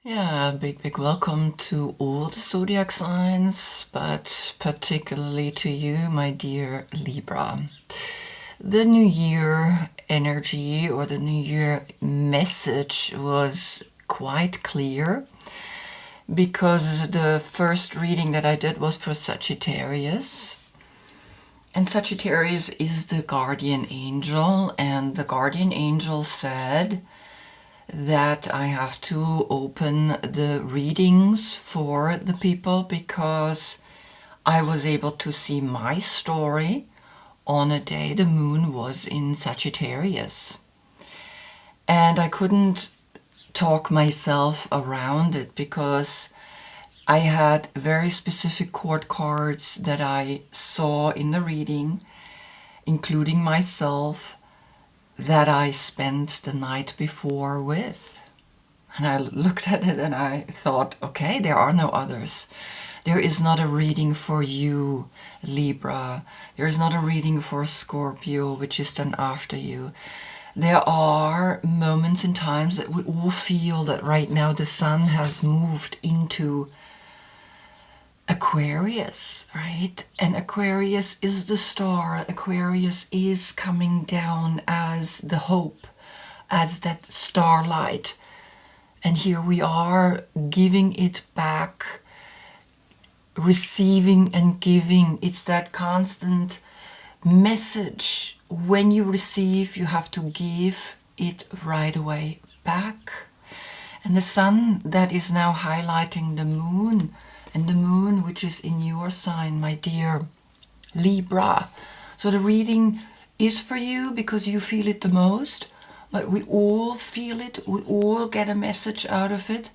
Yeah, big welcome to all the zodiac signs, but particularly to you, my dear Libra. The New Year energy or the New Year message was quite clear because the first reading that I did was for Sagittarius. And Sagittarius is the guardian angel, and the guardian angel said that I have to open the readings for the people because I was able to see my story on a day the moon was in Sagittarius. And I couldn't talk myself around it because I had very specific court cards that I saw in the reading, including myself, that I spent the night before with. And I looked at it and I thought, okay, there are no others. There is not a reading for you, Libra. There is not a reading for Scorpio, which is then after you. There are moments and times that we all feel that right now the sun has moved into Aquarius, right? And Aquarius is the star. Aquarius is coming down as the hope, as that starlight. And here we are giving it back, receiving and giving. It's that constant message. When you receive, you have to give it right away back. And the sun that is now highlighting the moon, and the moon which is in your sign, my dear Libra. So the reading is for you because you feel it the most, but we all feel it, we all get a message out of it.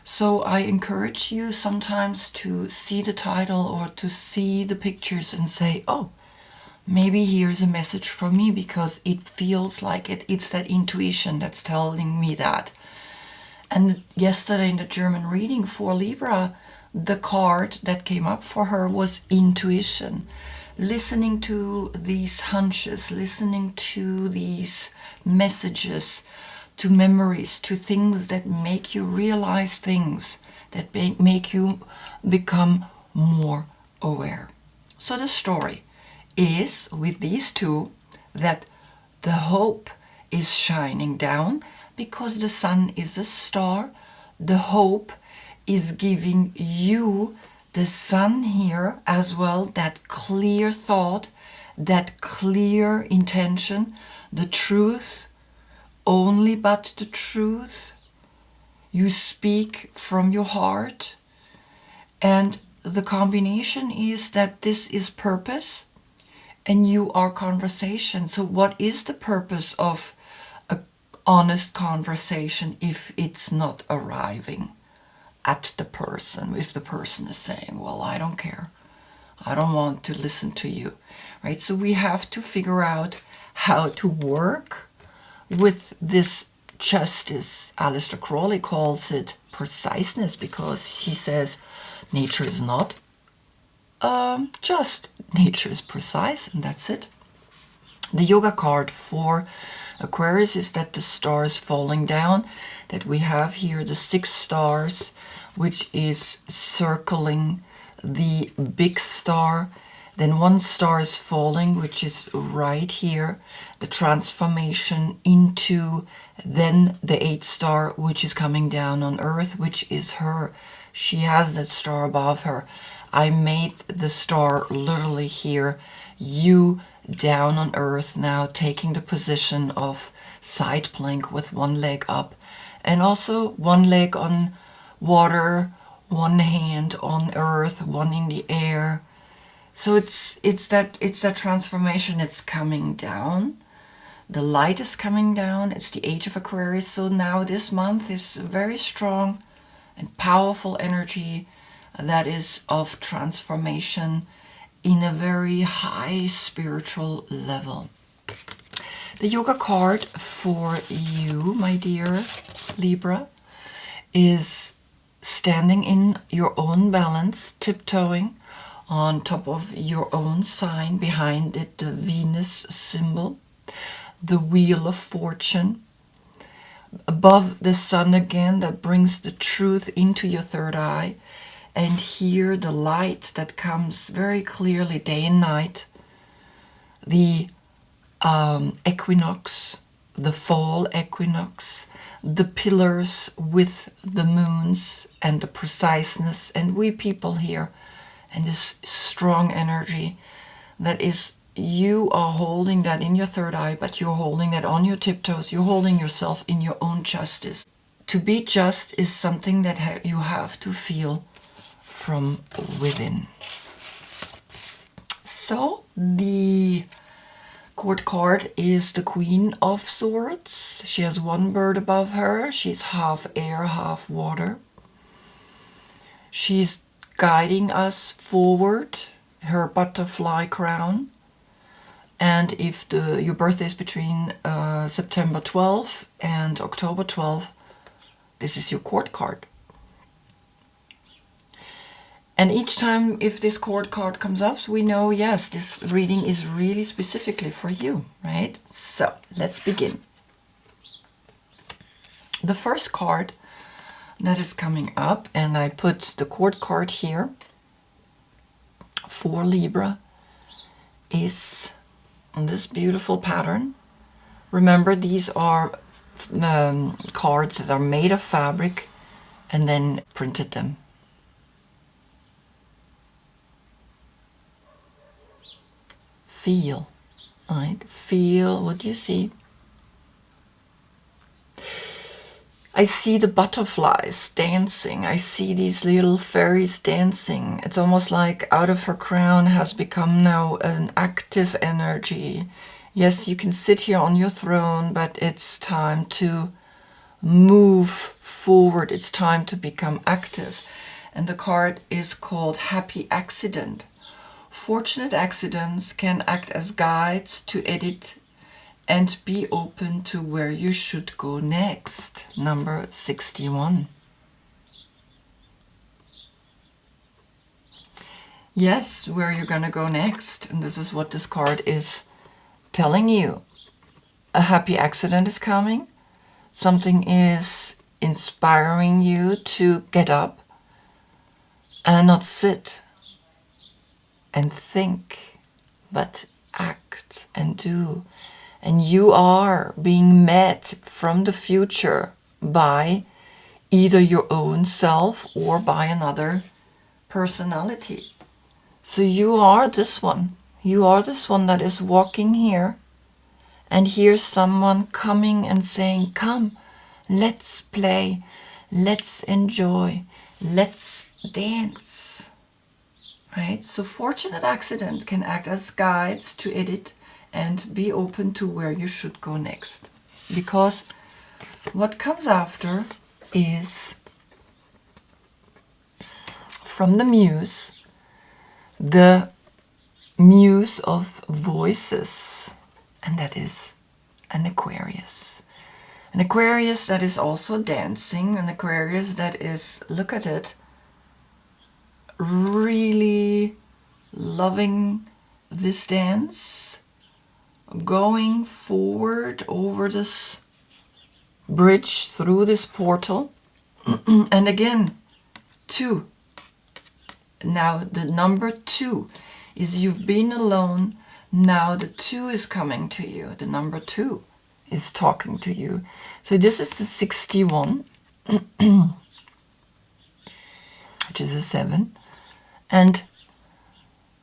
So I encourage you sometimes to see the title or to see the pictures and say, oh, maybe here's a message from me because it feels like it. It's that intuition that's telling me that. And yesterday in the German reading for Libra, the card that came up for her was intuition. Listening to these hunches, listening to these messages, to memories, to things that make you realize things, that make you become more aware. So the story is with these two that the hope is shining down because the sun is a star. The hope is giving you, the sun here as well, that clear thought, that clear intention, the truth, only but the truth. You speak from your heart. And the combination is that this is purpose and you are conversation. So what is the purpose of an honest conversation if it's not arriving at the person, if the person is saying, well, I don't care, I don't want to listen to you, right? So we have to figure out how to work with this justice. Aleister Crowley calls it preciseness because he says nature is not just, nature is precise, and that's it. The yoga card for Aquarius is that the stars falling down, that we have here the 6 stars, which is circling the big star. Then 1 star is falling, which is right here, the transformation into then the 8th star, which is coming down on Earth, which is her. She has that star above her. I made the star literally here, you down on Earth now, taking the position of side plank with 1 leg up and also 1 leg on water, 1 hand on Earth, 1 in the air. So it's that transformation. It's coming down. The light is coming down. It's the age of Aquarius. So now this month is very strong and powerful energy that is of transformation in a very high spiritual level. The yoga card for you, my dear Libra, is standing in your own balance, tiptoeing on top of your own sign, behind it the Venus symbol, the Wheel of Fortune, above the sun again, that brings the truth into your third eye. And here the light that comes very clearly day and night. The equinox, the fall equinox, the pillars with the moons and the preciseness, and we people here, and this strong energy that is, you are holding that in your third eye, but you're holding that on your tiptoes. You're holding yourself in your own justice. To be just is something that you have to feel from within. So the court card is the Queen of Swords. She has one bird above her. She's half air, half water. She's guiding us forward, her butterfly crown. And if your birthday is between September 12th and October 12th, this is your court card. And each time if this court card comes up, we know, yes, this reading is really specifically for you, right? So let's begin. The first card that is coming up, and I put the court card here for Libra, is this beautiful pattern. Remember, these are cards that are made of fabric and then printed them. Feel, right? Feel what you see. I see the butterflies dancing. I see these little fairies dancing. It's almost like out of her crown has become now an active energy. Yes, you can sit here on your throne, but it's time to move forward. It's time to become active. And the card is called Happy Accident. Fortunate accidents can act as guides to edit and be open to where you should go next. Number 61. Yes, where you're going to go next. And this is what this card is telling you. A happy accident is coming. Something is inspiring you to get up and not sit and think, but act and do. And you are being met from the future by either your own self or by another personality. So you are this one. You are this one that is walking here. And here's someone coming and saying, come, let's play, let's enjoy, let's dance. Right? So fortunate accidents can act as guides to edit and be open to where you should go next. Because what comes after is from the muse of voices, and that is an Aquarius. An Aquarius that is also dancing, an Aquarius that is, look at it, really loving this dance, going forward over this bridge through this portal. And again, 2. Now the number 2 is you've been alone. Now the 2 is coming to you. The number 2 is talking to you. So this is the 61, which is a 7. And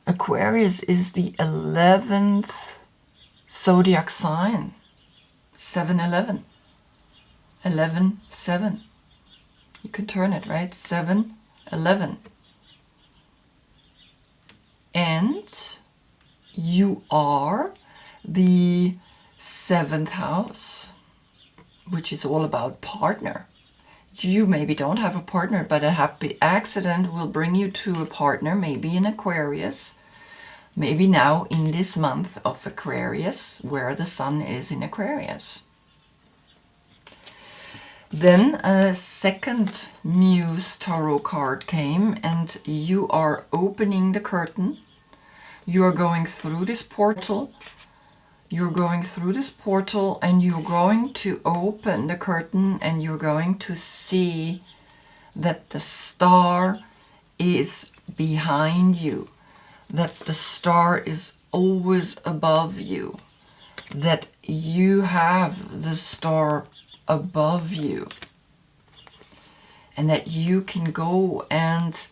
Aquarius is the 11th zodiac sign. 7-11. 11-7. You can turn it, right? 7-11. And you are the 7th house, which is all about partner. You maybe don't have a partner, but a happy accident will bring you to a partner, maybe in Aquarius, maybe now in this month of Aquarius, where the sun is in Aquarius. Then a second Muse Tarot card came, and you are opening the curtain. You are going through this portal You're going through this portal and you're going to open the curtain and you're going to see that the star is behind you, that the star is always above you, that you have the star above you, and that you can go and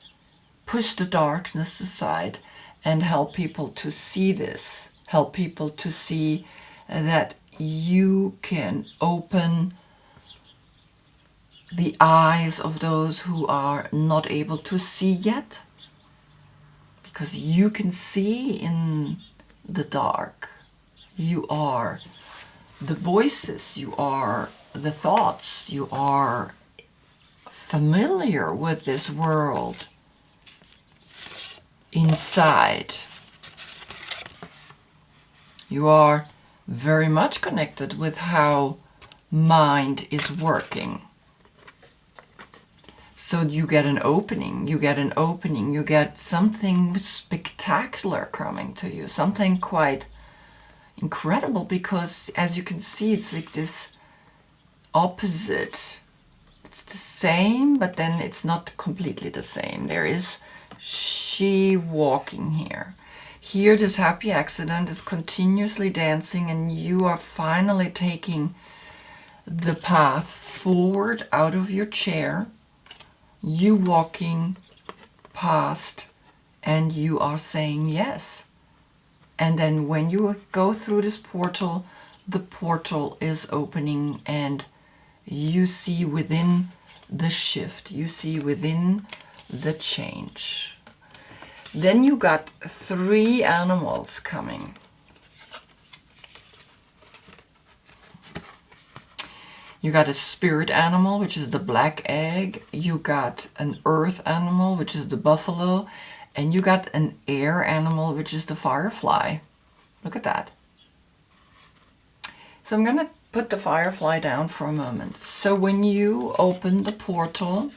push the darkness aside and help people to see this, help people to see that you can open the eyes of those who are not able to see yet, because you can see in the dark. You are the voices, you are the thoughts, you are familiar with this world inside. You are very much connected with how mind is working. So you get an opening, you get something spectacular coming to you, something quite incredible, because as you can see, it's like this opposite. It's the same, but then it's not completely the same. There is she walking here. Here, this happy accident is continuously dancing, and you are finally taking the path forward out of your chair. You walking past, and you are saying yes. And then when you go through this portal, the portal is opening and you see within the shift, you see within the change. Then you got 3 animals coming. You got a spirit animal, which is the black egg. You got an earth animal, which is the buffalo. And you got an air animal, which is the firefly. Look at that. So I'm going to put the firefly down for a moment. So when you open the portal,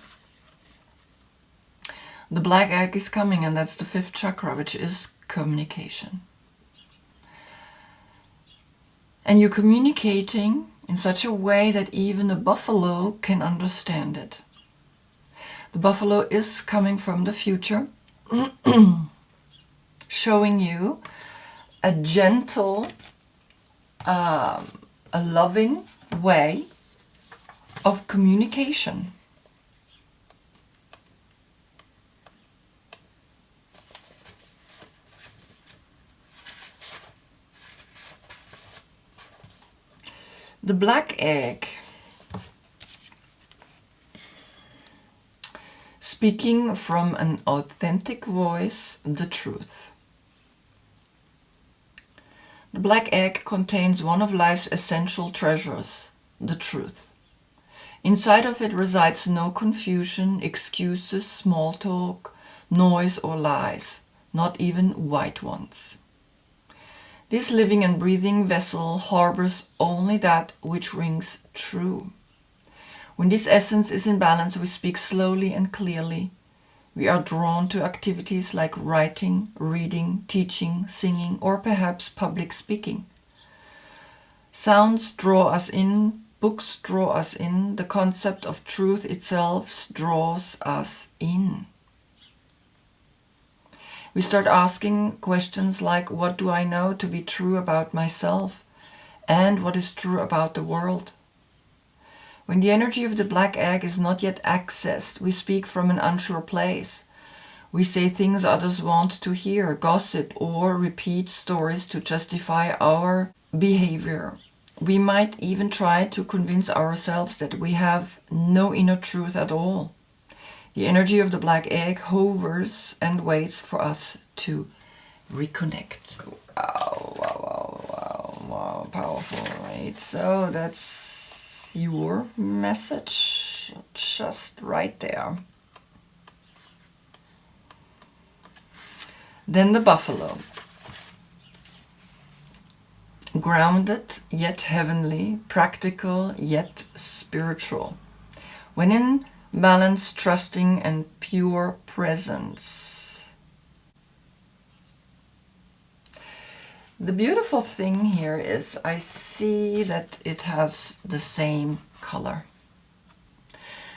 the black egg is coming, and that's the 5th chakra, which is communication. And you're communicating in such a way that even the buffalo can understand it. The buffalo is coming from the future, showing you a gentle, a loving way of communication. The black egg, speaking from an authentic voice, the truth. The black egg contains one of life's essential treasures, the truth. Inside of it resides no confusion, excuses, small talk, noise or lies, not even white ones. This living and breathing vessel harbors only that which rings true. When this essence is in balance, we speak slowly and clearly. We are drawn to activities like writing, reading, teaching, singing, or perhaps public speaking. Sounds draw us in, books draw us in, the concept of truth itself draws us in. We start asking questions like, what do I know to be true about myself? And what is true about the world? When the energy of the black egg is not yet accessed, we speak from an unsure place. We say things others want to hear, gossip, or repeat stories to justify our behavior. We might even try to convince ourselves that we have no inner truth at all. The energy of the black egg hovers and waits for us to reconnect. Wow, wow, wow, wow, wow, powerful, right? So that's your message, just right there. Then the buffalo. Grounded yet heavenly, practical yet spiritual. When in balance, trusting, and pure presence. The beautiful thing here is I see that it has the same color.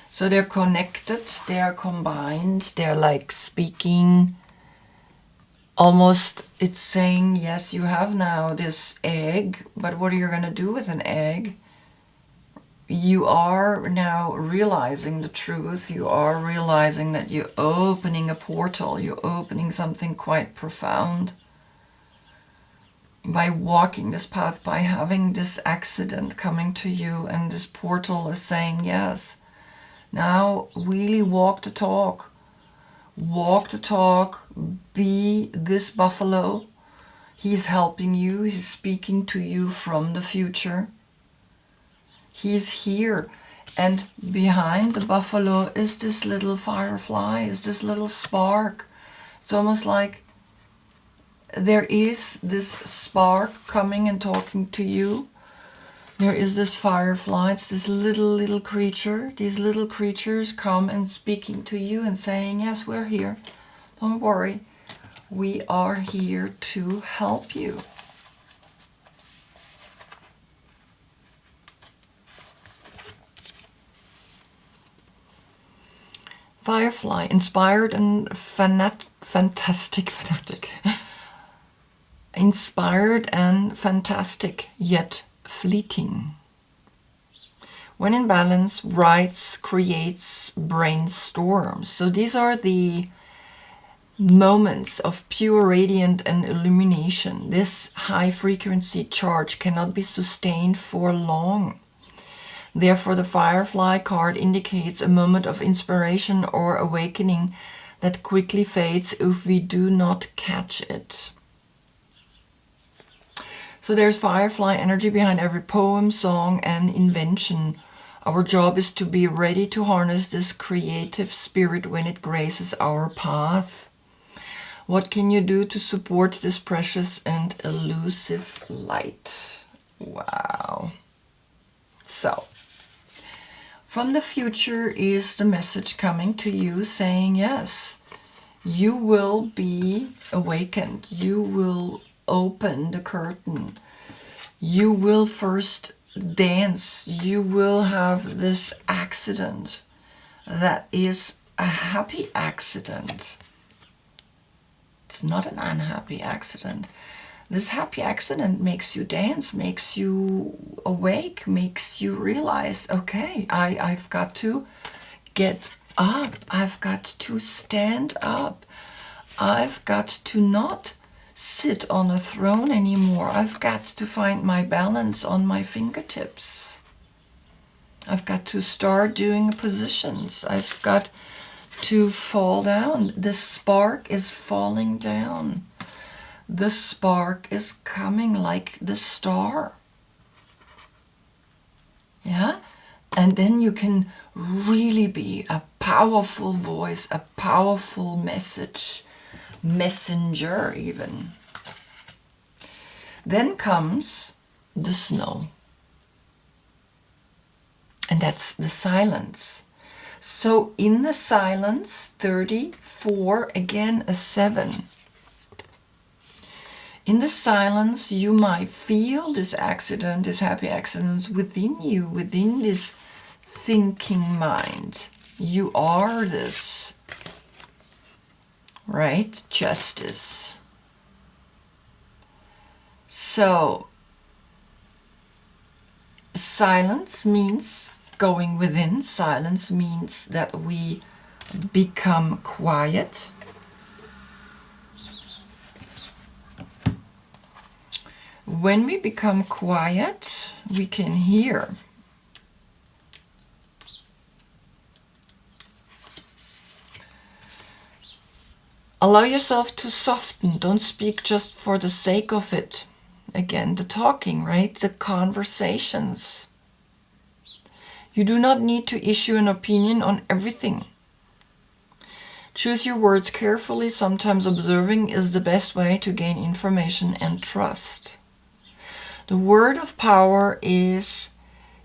So they're connected, they are combined, they're like speaking. Almost, it's saying, yes, you have now this egg, but what are you going to do with an egg? You are now realizing the truth. You are realizing that you're opening a portal. You're opening something quite profound. By walking this path, by having this accident coming to you, and this portal is saying, yes, now really walk the talk. Walk the talk, be this buffalo. He's helping you, he's speaking to you from the future. He's here, and behind the buffalo is this little firefly, is this little spark. It's almost like there is this spark coming and talking to you. There is this firefly, it's this little creature. These little creatures come and speaking to you and saying, yes, we're here. Don't worry. We are here to help you. Firefly, inspired and fantastic. Inspired and fantastic, yet fleeting. When in balance, writes, creates, brainstorms. So these are the moments of pure radiant and illumination. This high frequency charge cannot be sustained for long. Therefore, the Firefly card indicates a moment of inspiration or awakening that quickly fades if we do not catch it. So there's Firefly energy behind every poem, song, and invention. Our job is to be ready to harness this creative spirit when it graces our path. What can you do to support this precious and elusive light? Wow. So, from the future is the message coming to you saying, yes, you will be awakened. You will open the curtain. You will first dance. You will have this accident that is a happy accident. It's not an unhappy accident. This happy accident makes you dance, makes you awake, makes you realize, okay, I've got to get up. I've got to stand up. I've got to not sit on a throne anymore. I've got to find my balance on my fingertips. I've got to start doing positions. I've got to fall down. The spark is falling down. The spark is coming like the star. Yeah? And then you can really be a powerful voice, a powerful message, messenger even. Then comes the snow. And that's the silence. So in the silence, 34, again a 7. In the silence, you might feel this accident, this happy accidents within you, within this thinking mind. You are this, right? Justice. So, silence means going within. Silence means that we become quiet. When we become quiet, we can hear. Allow yourself to soften. Don't speak just for the sake of it. Again, the talking, right? The conversations. You do not need to issue an opinion on everything. Choose your words carefully. Sometimes observing is the best way to gain information and trust. The word of power is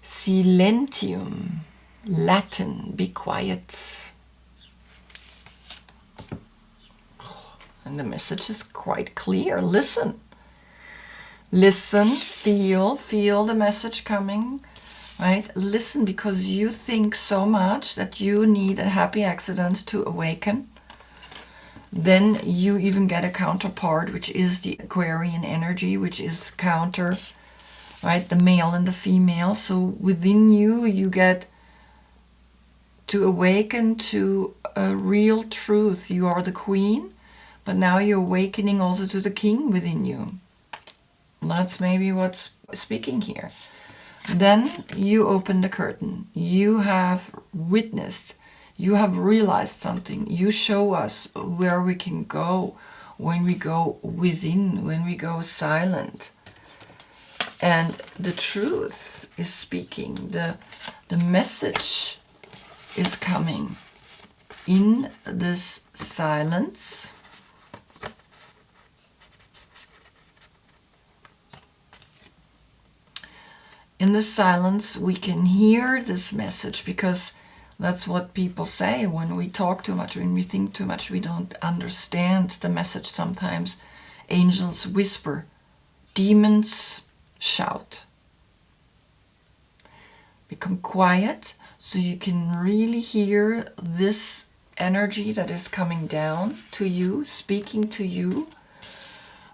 silentium, Latin, be quiet. And the message is quite clear. Listen. Listen, feel the message coming, right? Listen, because you think so much that you need a happy accident to awaken. Then you even get a counterpart, which is the Aquarian energy, which is counter, right? The male and the female. So within you, you get to awaken to a real truth. You are the queen, but now you're awakening also to the king within you. That's maybe what's speaking here. Then you open the curtain. You have witnessed, you have realized something. You show us where we can go when we go within, when we go silent. And the truth is speaking. The message is coming in this silence. In the silence, we can hear this message, because that's what people say. When we talk too much, when we think too much, we don't understand the message sometimes. Angels whisper, demons shout. Become quiet so you can really hear this energy that is coming down to you, speaking to you.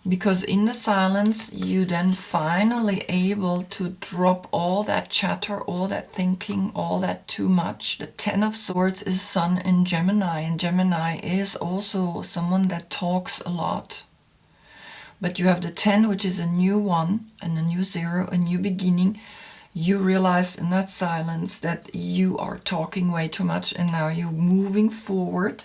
Because in the silence, you then finally able to drop all that chatter, all that thinking, all that too much. The Ten of Swords is Sun in Gemini, and Gemini is also someone that talks a lot. But you have the 10, which is a new one, and a new 0, a new beginning. You realize in that silence that you are talking way too much, and now you're moving forward.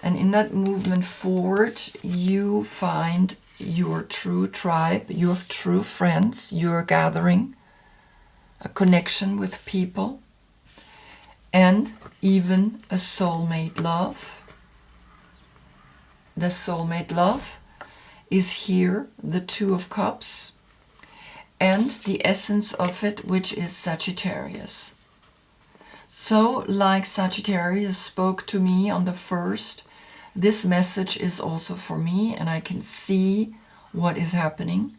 And in that movement forward, you find your true tribe, your true friends, you're gathering a connection with people, and even a soulmate love. The soulmate love is here, the Two of Cups, and the essence of it, which is Sagittarius. So, like Sagittarius spoke to me on the 1st, this message is also for me, and I can see what is happening.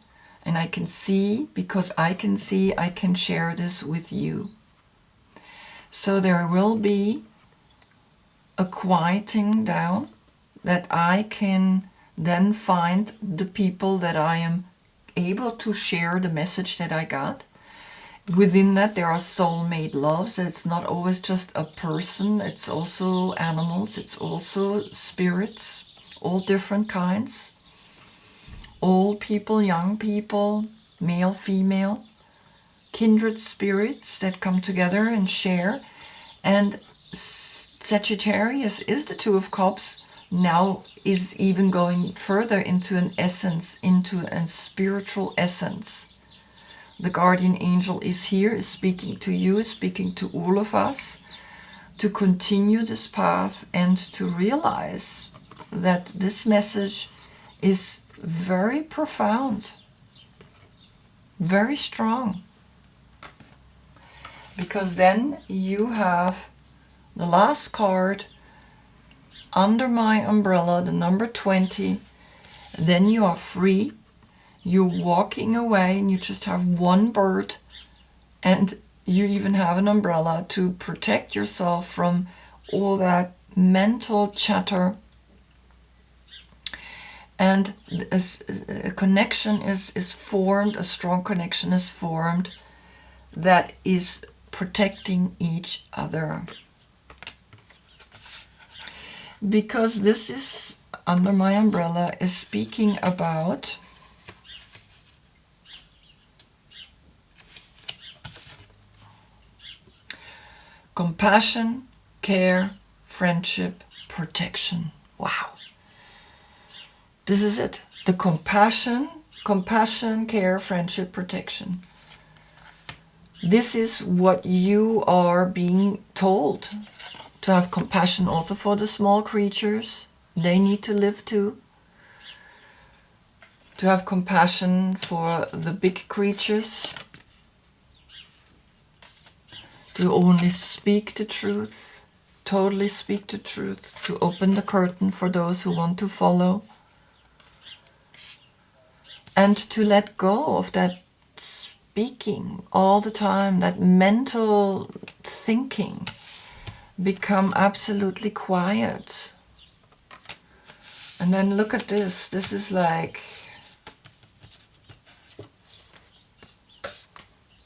And I can see, because I can see, I can share this with you. So there will be a quieting down, that I can then find the people that I am able to share the message that I got. Within that, there are soulmate loves. It's not always just a person. It's also animals. It's also spirits, all different kinds. Old people, young people, male, female, kindred spirits that come together and share. And Sagittarius is the Two of Cups. Now is even going further into an essence, into a spiritual essence. The guardian angel is here, is speaking to you, is speaking to all of us, to continue this path and to realize that this message is very profound, very strong. Because then you have the last card, under my umbrella, the number 20, then you are free. You're walking away and you just have one bird, and you even have an umbrella to protect yourself from all that mental chatter. And a connection is formed, a strong connection is formed that is protecting each other. Because this is, under my umbrella, is speaking about compassion, care, friendship, protection. Wow. This is it. The compassion, care, friendship, protection. This is what you are being told. To have compassion also for the small creatures. They need to live too. To have compassion for the big creatures. To only speak the truth, totally speak the truth, to open the curtain for those who want to follow. and to let go of that speaking all the time, that mental thinking. Become absolutely quiet. And then look at this. This is like,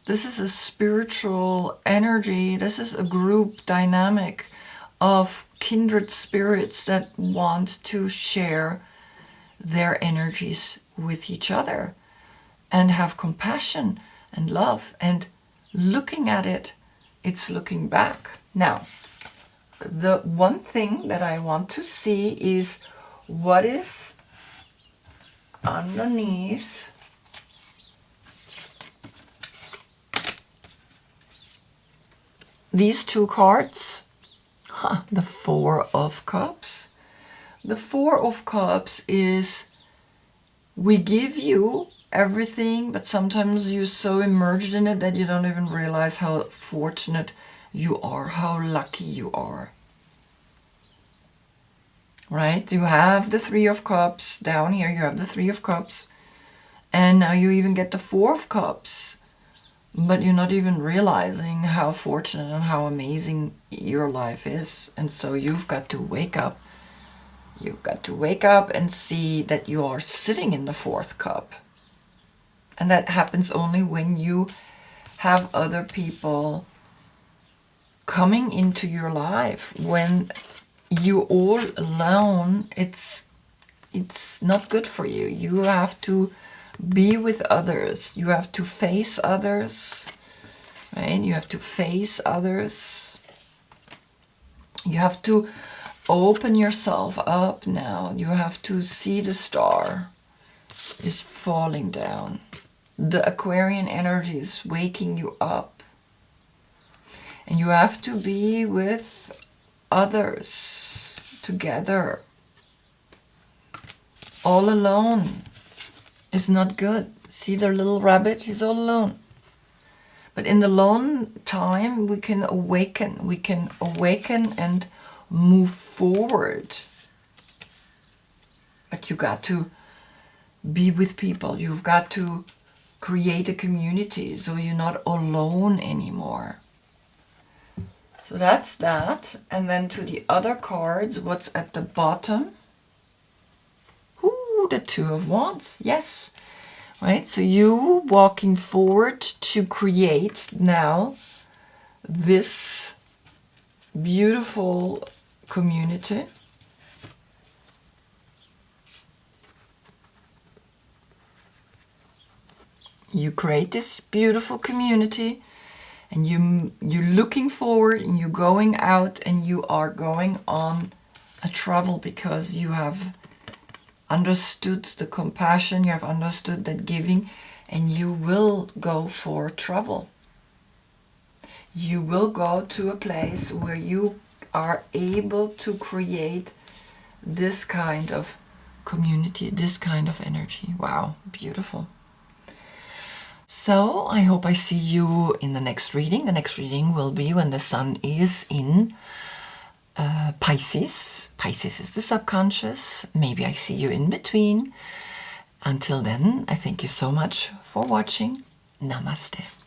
this is a spiritual energy. This is a group dynamic of kindred spirits that want to share their energies with each other and have compassion and love. And looking at it, it's looking back. Now, the one thing that I want to see is what is underneath these two cards. The Four of Cups. The Four of Cups is, we give you everything, but sometimes you're so immersed in it that you don't even realize how fortunate you are, how lucky you are. Right? You have the Three of Cups. Down here you have the Three of Cups. And now you even get the Four of Cups. But you're not even realizing how fortunate and how amazing your life is. And so you've got to wake up. You've got to wake up and see that you are sitting in the fourth cup. And that happens only when you have other people coming into your life. When you're all alone, it's not good for you. You have to be with others. You have to face others, right? You have to face others. You have to open yourself up now. You have to see the star is falling down. The Aquarian energy is waking you up. And you have to be with others together. All alone is not good. See the little rabbit? He's all alone. But in the lone time, we can awaken. We can awaken and move forward. But you got to be with people. You've got to create a community so you're not alone anymore. So that's that. And then to the other cards, what's at the bottom? Ooh, the Two of Wands. Yes. Right? So you walking forward to create now this beautiful community. You create this beautiful community, and you're looking forward, and you're going out, and you are going on a travel because you have understood the compassion, you have understood that giving, and you will go for travel. You will go to a place where you are able to create this kind of community, this kind of energy. Wow, beautiful. So I hope I see you in the next reading. The next reading will be when the sun is in Pisces. Pisces is the subconscious. Maybe I see you in between. Until then, I thank you so much for watching. Namaste.